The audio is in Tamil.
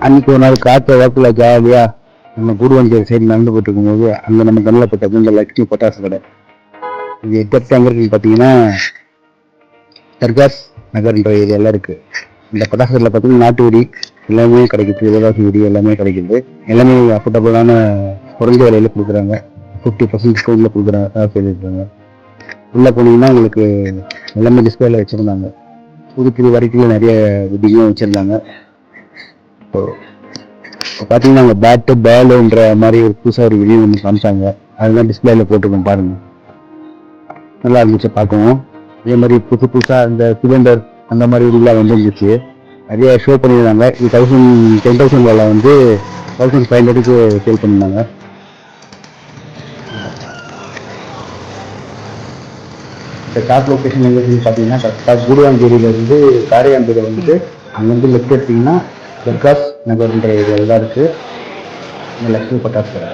அன்னைக்கு ஒரு நாள் காற்று வாக்குல ஜாலியா நம்ம கூடுவஞ்சேரி சைடு நடந்து போட்டு இருக்கும்போது அங்கே நம்ம கண்ணில் பட்டது இந்த லட்சுமி பட்டாசு கடை. இது எக்ஸாக்டாக எங்கே இருக்குன்னு பார்த்தீங்கன்னா தர்காஸ் நகர்ன்ற ஏரியாலாம் இருக்கு. இந்த பட்டாசு கடையில் பார்த்தீங்கன்னா நாட்டு வெடி எல்லாமே கிடைக்குது, விவகாசி வெடி எல்லாமே கிடைக்குது. எல்லாமே அஃபோர்டபுளான குறைஞ்ச விலையில கொடுக்குறாங்க. 50% டிஸ்கவுண்ட்ல கொடுக்குறாங்க சொல்லியிருக்காங்க. உள்ளே போனீங்கன்னா உங்களுக்கு எல்லாமே டிஸ்பிளேல வச்சுருந்தாங்க. புது வரைக்கும் நிறைய வெடியும் வச்சுருந்தாங்க. இப்போ பார்த்தீங்கன்னா அங்கே பேட்டு பாலுன்ற மாதிரி ஒரு புதுசாக ஒரு வெடியும் ஒன்று காமிச்சாங்க. அதெல்லாம் டிஸ்பிளேல போட்டுருக்கோம் பாருங்க, நல்லா இருந்துச்சு பார்க்கவும். அதே மாதிரி புதுசாக இந்த சிலிண்டர் அந்த மாதிரி வெடிலாம் வந்துருந்துச்சு, நிறைய ஷோ பண்ணியிருந்தாங்க. இது 10,000 வேலை வந்து 1,500க்கு சேல் பண்ணியிருந்தாங்க. இந்த டாப் லொக்கேஷன் எங்கே இருக்குன்னு பார்த்தீங்கன்னா கரெக்டாக கூடுவாஞ்சேரியிலேருந்து காரையாம்பேடு வந்துட்டு அங்கேருந்து லெஃப்ட் எடுத்தீங்கன்னா தர்காஸ் நகர்ன்ற ஏரியாவில் தான் இருக்குது இந்த லட்சுமி பட்டாசு கடை.